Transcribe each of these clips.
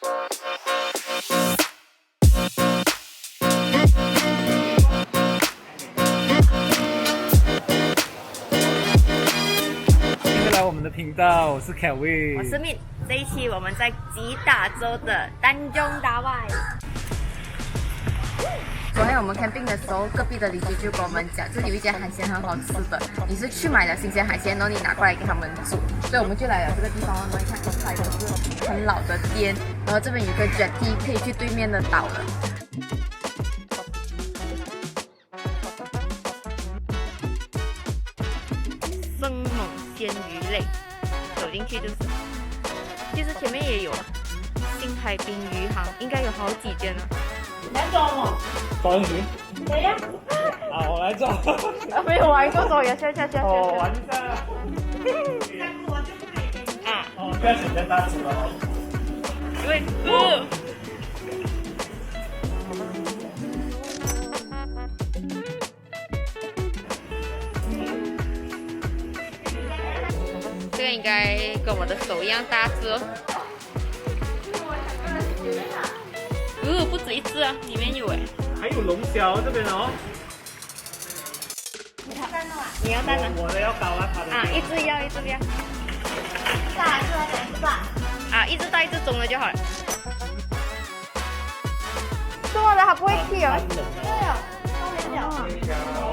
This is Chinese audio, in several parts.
欢迎来我们的频道，我是 Kelvin， 我是 Min。这一期我们在吉打州的丹中达外。昨天我们 camping 的时候，隔壁的邻居就跟我们讲，这里有一间海鲜很好吃的，你是去买了新鲜海鲜，然后你拿过来给他们煮，所以我们就来了这个地方。我们看这块都是很老的店，然后这边有个 jetty 可以去对面的岛了。生猛鲜鱼类，走进去就是。其实前面也有新海滨鱼行，应该有好几间了。来装哦，装鱼。谁呀？啊，我来装。没有玩过，所以下。哦，玩一下。啊。哦，不要选择大只了哦。因为这个应该跟我的手一样大只哦。不止一只啊，里面有哎。还有龙虾这边哦。你要蛋吗？我的要高啊，他的。啊，一只要，一只要。大是吧？两只吧？啊，一只大一只中的就好了。做的它不会踢哦。对哦，超小。哦。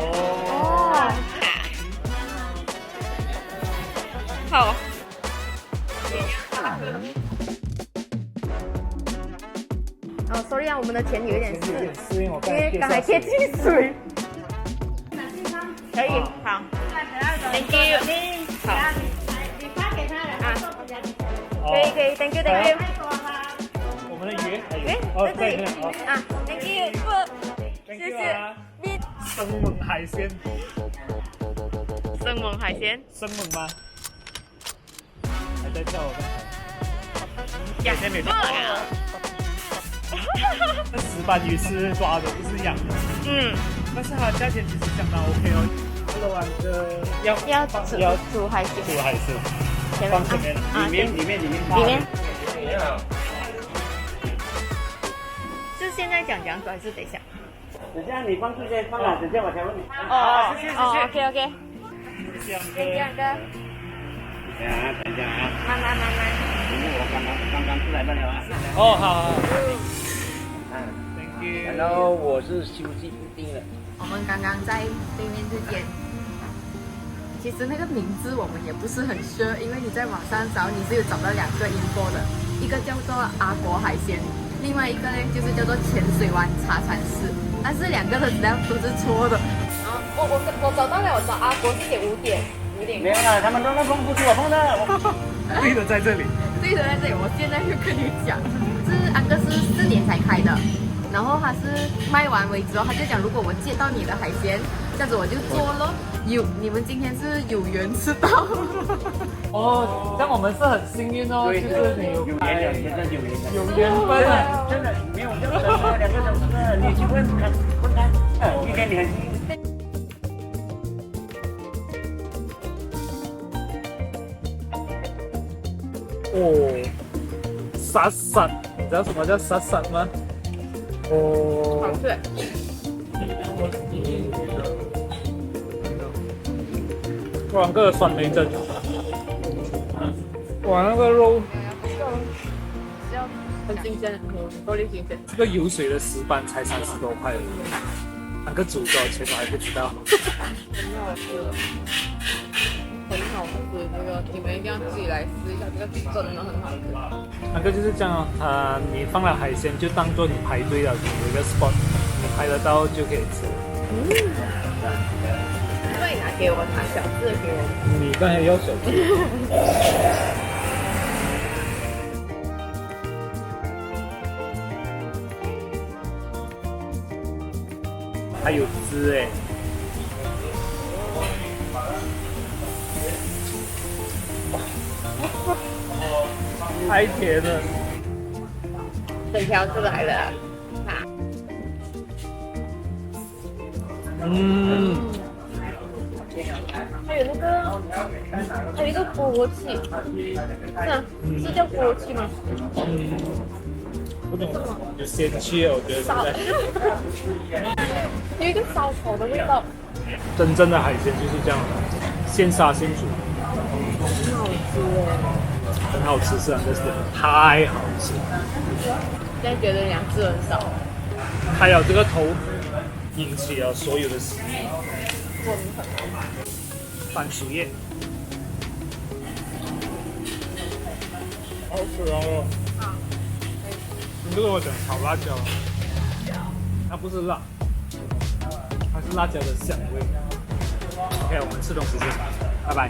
好。哦，sorry 啊，我们的钱有一点有点湿，因为刚才贴进水。可以，好。Thank you。好。你发给他了，可以，Thank you。我们的鱼，在这里。好啊，Thank you，谢谢。生猛海鲜。生猛海鲜。生猛吗？还在叫我刚才。呀，先没抓。那石斑鱼是抓的，不是养的。但是它的价钱其实相当 OK 哦。Hello， 要煮海鲜。煮海鲜。放前面，里面。是现在讲煮还是等一下？等下你放这些放哪？等下我才问你。谢谢。OK。这样哥。等一下啊。慢慢。我刚刚出来不了啊。哦，好。Thank you。Hello， 我是休息不定了。我们刚刚在对面这间，其实那个名字我们也不是很 sure， 因为你在网上找你是有找到2个 info 的，一个叫做阿国海鲜，另外一个呢就是叫做浅水湾茶禅寺，但是2个的资料都是错的。我找到了，我找阿国是写5点。没有啦，他们都那碰不是我碰的。对的，在这里。对的，在这里。我现在就跟你讲，安哥是4点才开的。然后他是卖完为止哦，他就讲如果我接到你的海鲜，这样子我就做咯。你们今天是有缘吃到。哦，这样我们是很幸运哦，就是你有缘的，真的有缘的。有缘分啊！真的没有这么2个小时，你去问他，一天你很幸运。哦，沙沙，你知道什么叫沙沙吗？哦，好吃。哇，那个酸梅针，哇，那个肉很新鲜，够力新鲜。这个有水的石斑才30多块而已，那个煮多少钱我还不知道。很好吃，这个你们一定要自己来试一下，这个真的很好吃。那个就是这样哦，你放了海鲜就当做你排队了，有一个 spot， 你拍得到就可以吃。那你拿给我，拿小只的给我。你刚才要小只。还有汁哎。太甜了。整条出来了，还有那个，还有一个锅气，是叫锅气吗？不懂有鲜气，我觉得现在有一个烧烤的味道，真正的海鲜就是这样，现杀现煮，很好吃是啊，真是太好吃。现在觉得两只很少。还有这个头引起了所有的食欲。番薯叶，好吃哦！你就跟我讲炒辣椒，它不是辣，它是辣椒的香味。OK， 我们吃东西先，拜拜。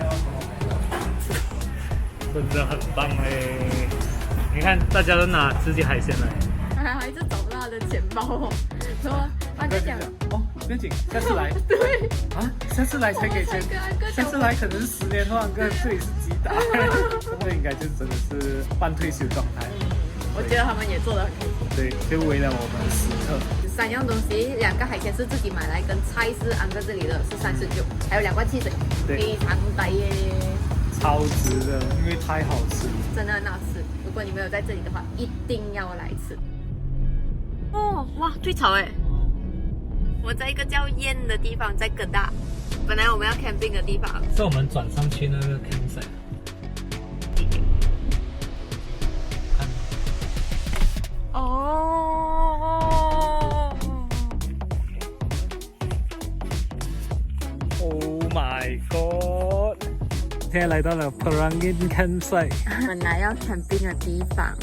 真的很棒哎！你看，大家都拿自己海鲜来。还是找不到他的钱包哦。然后他就讲，哦，不要紧，下次来。对啊，下次来才给钱，下次来可能是10年后，哥这里是鸡打，这个应该就真的是半退休状态。我觉得他们也做得很开心。对，就为了我们时刻。 3样东西，2个海鲜是自己买来，跟菜是安哥这里的，是39，还有2罐汽水，对非常抵耶，超值的，因为太好吃。真的很好吃。如果你没有在这里的话，一定要来吃。哦，哇，退潮哎！我在一个叫燕的地方，在哥大，本来我们要 camping 的地方，是我们转上去那个 campsite。哦 Oh my god！ 现在来到了 Perangin campsite。本来要 camping 的地方，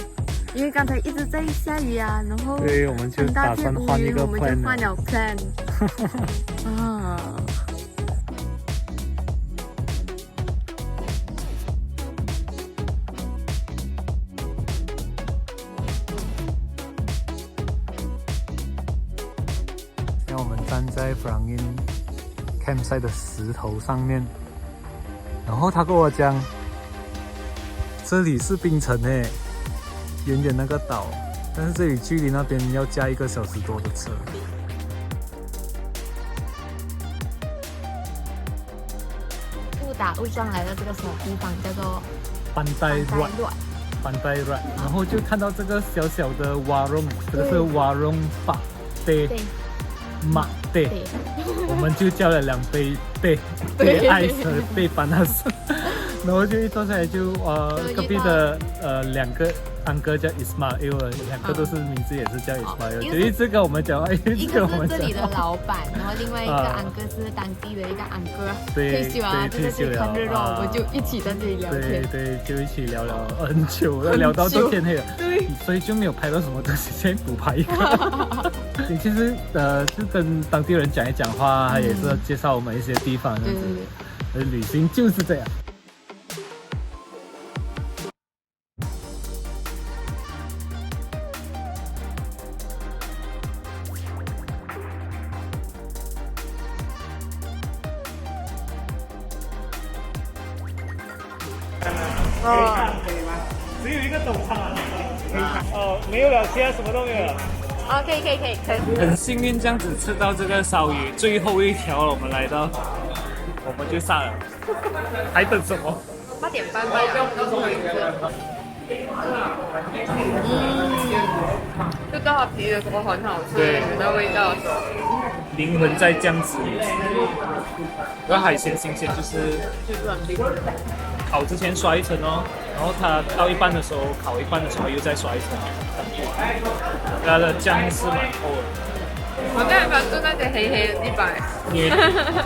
因为刚才一直在下雨啊，然后对，我们就打算换一个我们就 plan 换了 plan。啊。现在我们站在 Perangin campsite 的石头上面，然后他跟我讲，这里是槟城诶，远远那个岛，但是这里距离那边要加1个小时多的车。误打误撞来到这个什么地方，叫做班代软，班代软，然后就看到这个小小的warung，这个是warung pak teh mak teh，我们就叫了2杯teh ice 和teh panas，然后就一坐下来就隔壁的2个安哥叫 Ismail， 2个都是名字也是叫 Ismail， 就一直跟我们讲，哎，一个是这里的老板，然后另外一个安哥是当地的一个安哥，退休啊，就是去看热闹，我们就一起在这里聊天，对，就一起聊很久，聊到都天黑了，对，所以就没有拍到什么东西，先补拍一个。你其实就跟当地人讲一讲话，他也是介绍我们一些地方，这样子，旅行就是这样。可以吗？只有一个陡仓啊！哦，没有了，其他什么都没有了。哦，可以。很幸运这样子吃到这个烧鱼，最后一条了，我们来到，我们就上了，还等什么8点半吧，就到它皮的时候很好吃，对，那味道，灵魂在酱汁里。然后海鲜新鲜就是烤之前刷一层哦，然后它到一半的时候，烤一半的时候又再刷一层，它的酱是蛮厚的。我刚才发现那些黑黑的地方，因为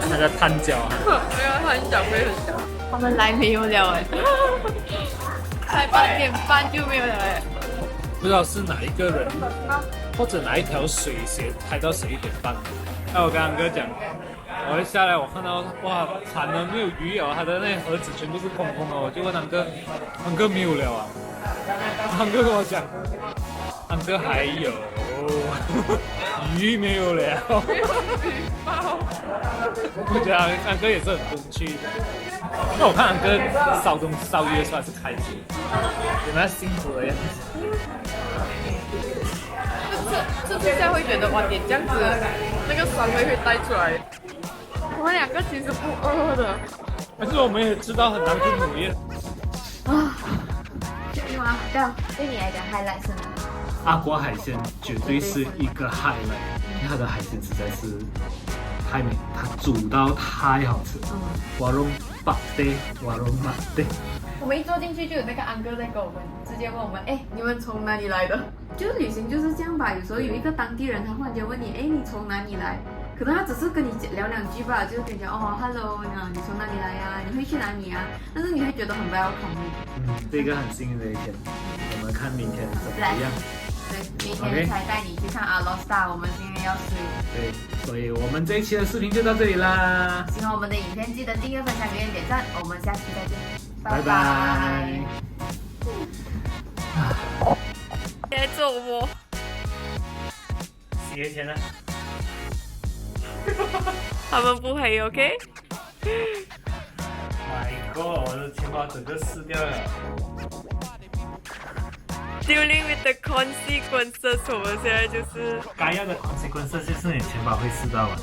那个炭椒啊，没有很小，会很小。他们来没有了哎，才8点半就没有了哎。不知道是哪一个人，或者哪一条水线开到11点半。那我跟安哥讲，我一下来我看到哇惨了没有鱼了，他的那盒子全部是空空的，我就问安哥，安哥没有了啊？安哥跟我讲，安哥还有鱼没有了。我觉得安哥也是很风趣的，因为我看安哥烧鱼的时候还是开心，有那辛苦的样子。吃下会觉得哇，点这样子那个酸味会带出来。我们2个其实不饿的，但是我们也知道很难去努力。啊，对吗？对你来讲 highlight 是哪？阿国海鲜绝对是一个 highlight，因为它的海鲜实在是太美，它煮到太好吃。瓦隆巴爹，瓦隆马爹。我们一坐进去就有那个安哥在跟我们直接问我们，哎，你们从哪里来的？就是旅行就是这样吧，有时候有一个当地人他忽然间问你，哎，你从哪里来？可能他只是跟你聊两句吧，就是跟你讲哦，hello，你从哪里来呀？你会去哪里啊？但是你会觉得很 welcome。是一个很幸运的一天，我们看明天怎么样。对，明天才带你去看阿罗斯塔，我们今天要睡。对，所以我们这一期的视频就到这里啦。喜欢我们的影片，记得订阅、分享、留言、点赞，我们下期再见，拜拜。你在做我？洗钱了。他们不黑 ，OK？ My God， 我的钱包整个撕掉了。Dealing with the consequences， 我们现在就是该要的 consequences 就是你钱包会撕到完。